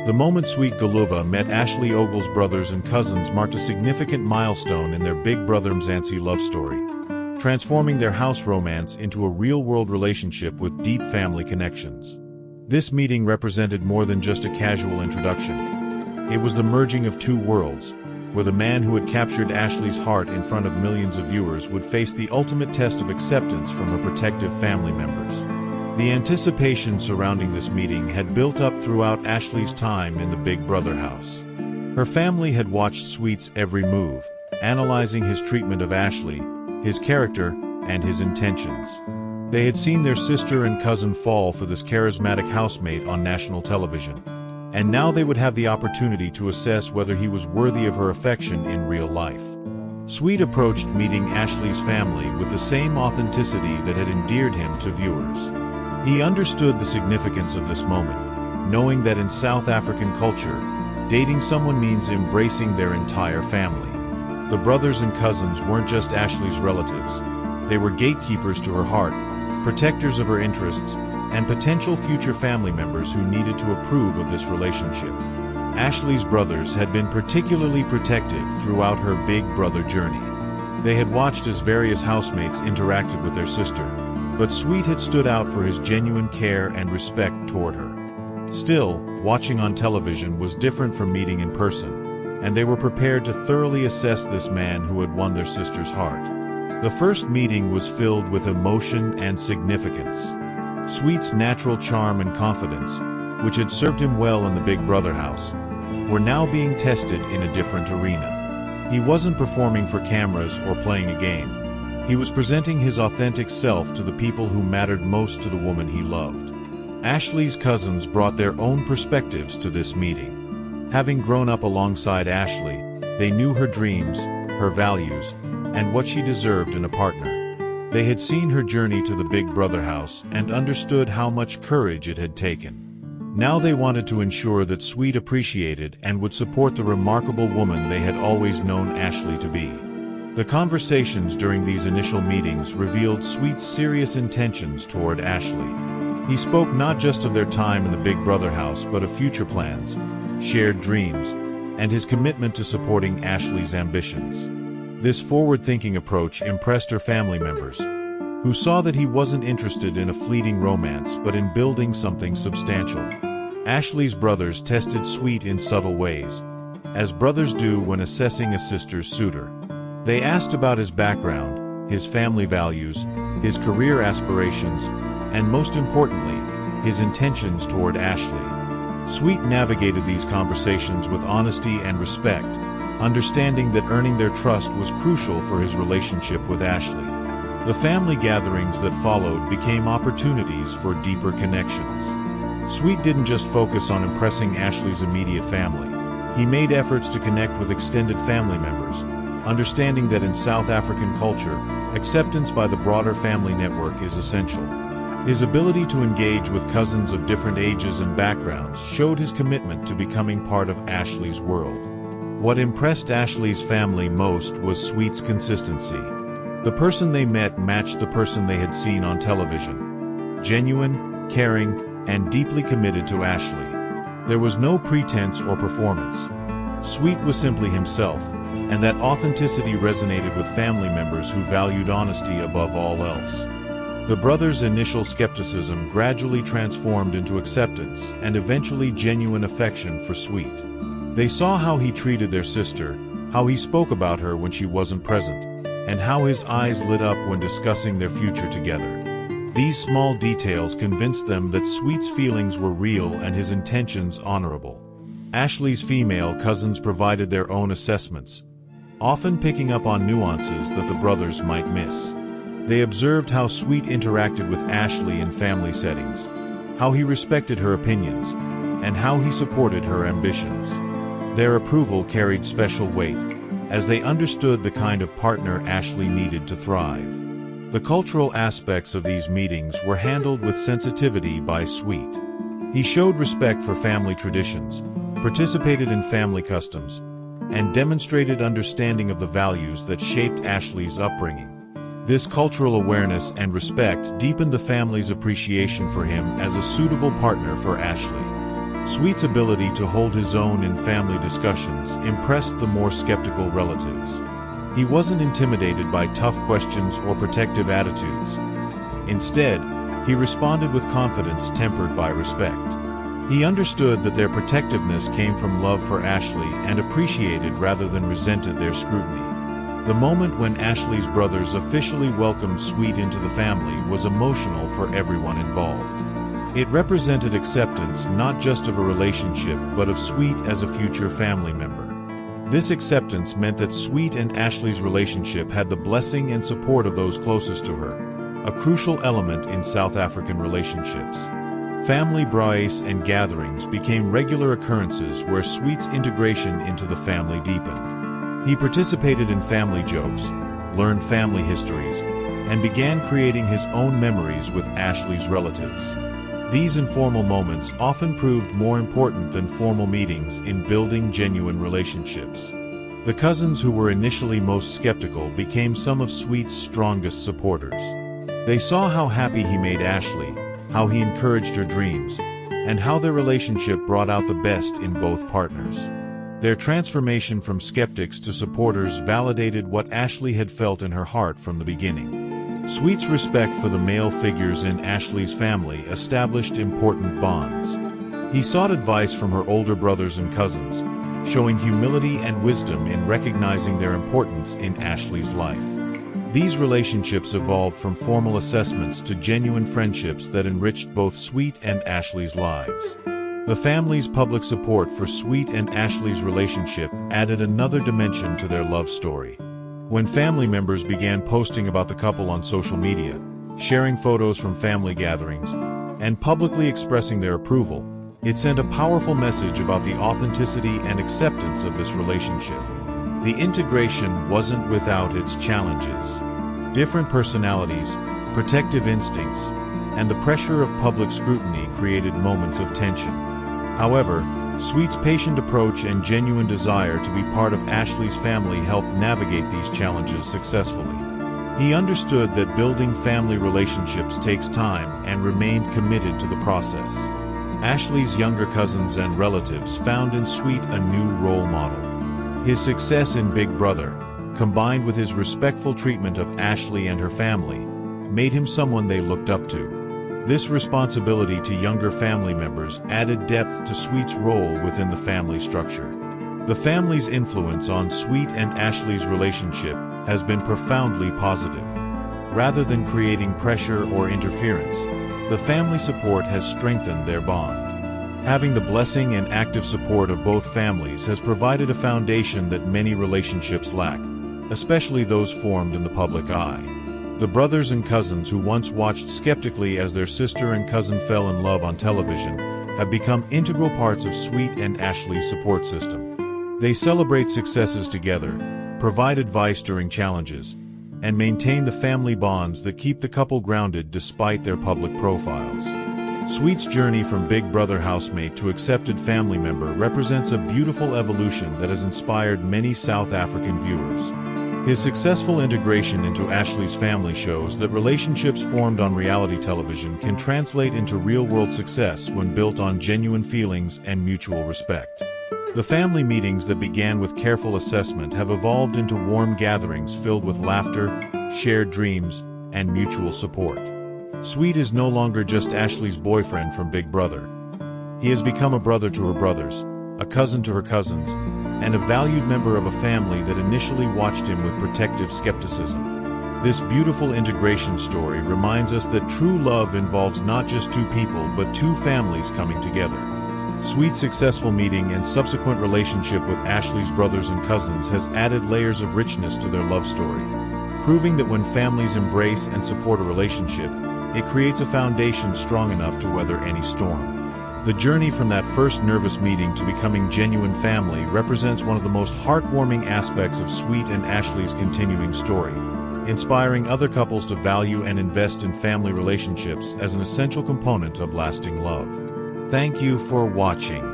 The moment Sweet Guluva met Ashley Ogle's brothers and cousins marked a significant milestone in their big Brother Mzansi love story, transforming their house romance into a real-world relationship with deep family connections. This meeting represented more than just a casual introduction. It was the merging of two worlds, where the man who had captured Ashley's heart in front of millions of viewers would face the ultimate test of acceptance from her protective family members. The anticipation surrounding this meeting had built up throughout Ashley's time in the Big Brother house. Her family had watched Sweet's every move, analyzing his treatment of Ashley, his character, and his intentions. They had seen their sister and cousin fall for this charismatic housemate on national television, and now they would have the opportunity to assess whether he was worthy of her affection in real life. Sweet approached meeting Ashley's family with the same authenticity that had endeared him to viewers. He understood the significance of this moment, knowing that in South African culture, dating someone means embracing their entire family. The brothers and cousins weren't just Ashley's relatives. They were gatekeepers to her heart, protectors of her interests, and potential future family members who needed to approve of this relationship. Ashley's brothers had been particularly protective throughout her Big Brother journey. They had watched as various housemates interacted with their sister, but Sweet had stood out for his genuine care and respect toward her. Still, watching on television was different from meeting in person, and they were prepared to thoroughly assess this man who had won their sister's heart. The first meeting was filled with emotion and significance. Sweet's natural charm and confidence, which had served him well in the Big Brother house, were now being tested in a different arena. He wasn't performing for cameras or playing a game. He was presenting his authentic self to the people who mattered most to the woman he loved. Ashley's cousins brought their own perspectives to this meeting. Having grown up alongside Ashley, they knew her dreams, her values, and what she deserved in a partner. They had seen her journey to the Big Brother house and understood how much courage it had taken. Now they wanted to ensure that Sweet appreciated and would support the remarkable woman they had always known Ashley to be. The conversations during these initial meetings revealed Sweet's serious intentions toward Ashley. He spoke not just of their time in the Big Brother house but of future plans, shared dreams, and his commitment to supporting Ashley's ambitions. This forward-thinking approach impressed her family members, who saw that he wasn't interested in a fleeting romance but in building something substantial. Ashley's brothers tested Sweet in subtle ways, as brothers do when assessing a sister's suitor. They asked about his background, his family values, his career aspirations, and most importantly, his intentions toward Ashley. Sweet navigated these conversations with honesty and respect, understanding that earning their trust was crucial for his relationship with Ashley. The family gatherings that followed became opportunities for deeper connections. Sweet didn't just focus on impressing Ashley's immediate family. He made efforts to connect with extended family members, understanding that in South African culture, acceptance by the broader family network is essential. His ability to engage with cousins of different ages and backgrounds showed his commitment to becoming part of Ashley's world. What impressed Ashley's family most was Sweet's consistency. The person they met matched the person they had seen on television. Genuine, caring, and deeply committed to Ashley. There was no pretense or performance. Sweet was simply himself, and that authenticity resonated with family members who valued honesty above all else. The brothers' initial skepticism gradually transformed into acceptance and eventually genuine affection for Sweet. They saw how he treated their sister, how he spoke about her when she wasn't present, and how his eyes lit up when discussing their future together. These small details convinced them that Sweet's feelings were real and his intentions honorable. Ashley's female cousins provided their own assessments, often picking up on nuances that the brothers might miss. They observed how Sweet interacted with Ashley in family settings, how he respected her opinions, and how he supported her ambitions. Their approval carried special weight, as they understood the kind of partner Ashley needed to thrive. The cultural aspects of these meetings were handled with sensitivity by Sweet. He showed respect for family traditions, participated in family customs, and demonstrated understanding of the values that shaped Ashley's upbringing. This cultural awareness and respect deepened the family's appreciation for him as a suitable partner for Ashley. Sweet's ability to hold his own in family discussions impressed the more skeptical relatives. He wasn't intimidated by tough questions or protective attitudes. Instead, he responded with confidence tempered by respect. He understood that their protectiveness came from love for Ashley and appreciated rather than resented their scrutiny. The moment when Ashley's brothers officially welcomed Sweet into the family was emotional for everyone involved. It represented acceptance not just of a relationship but of Sweet as a future family member. This acceptance meant that Sweet and Ashley's relationship had the blessing and support of those closest to her, a crucial element in South African relationships. Family braais and gatherings became regular occurrences where Sweet's integration into the family deepened. He participated in family jokes, learned family histories, and began creating his own memories with Ashley's relatives. These informal moments often proved more important than formal meetings in building genuine relationships. The cousins who were initially most skeptical became some of Sweet's strongest supporters. They saw how happy he made Ashley, how he encouraged her dreams, and how their relationship brought out the best in both partners. Their transformation from skeptics to supporters validated what Ashley had felt in her heart from the beginning. Sweet's respect for the male figures in Ashley's family established important bonds. He sought advice from her older brothers and cousins, showing humility and wisdom in recognizing their importance in Ashley's life. These relationships evolved from formal assessments to genuine friendships that enriched both Sweet and Ashley's lives. The family's public support for Sweet and Ashley's relationship added another dimension to their love story. When family members began posting about the couple on social media, sharing photos from family gatherings, and publicly expressing their approval, it sent a powerful message about the authenticity and acceptance of this relationship. The integration wasn't without its challenges. Different personalities, protective instincts, and the pressure of public scrutiny created moments of tension. However, Sweet's patient approach and genuine desire to be part of Ashley's family helped navigate these challenges successfully. He understood that building family relationships takes time and remained committed to the process. Ashley's younger cousins and relatives found in Sweet a new role model. His success in Big Brother, combined with his respectful treatment of Ashley and her family, made him someone they looked up to. This responsibility to younger family members added depth to Sweet's role within the family structure. The family's influence on Sweet and Ashley's relationship has been profoundly positive. Rather than creating pressure or interference, the family support has strengthened their bond. Having the blessing and active support of both families has provided a foundation that many relationships lack, especially those formed in the public eye. The brothers and cousins who once watched skeptically as their sister and cousin fell in love on television have become integral parts of Sweet and Ashley's support system. They celebrate successes together, provide advice during challenges, and maintain the family bonds that keep the couple grounded despite their public profiles. Sweet's journey from Big Brother housemate to accepted family member represents a beautiful evolution that has inspired many South African viewers. His successful integration into Ashley's family shows that relationships formed on reality television can translate into real-world success when built on genuine feelings and mutual respect. The family meetings that began with careful assessment have evolved into warm gatherings filled with laughter, shared dreams, and mutual support. Sweet is no longer just Ashley's boyfriend from Big Brother. He has become a brother to her brothers, a cousin to her cousins, and a valued member of a family that initially watched him with protective skepticism. This beautiful integration story reminds us that true love involves not just two people but two families coming together. Sweet's successful meeting and subsequent relationship with Ashley's brothers and cousins has added layers of richness to their love story, proving that when families embrace and support a relationship, it creates a foundation strong enough to weather any storm. The journey from that first nervous meeting to becoming genuine family represents one of the most heartwarming aspects of Sweet and Ashley's continuing story, inspiring other couples to value and invest in family relationships as an essential component of lasting love. Thank you for watching.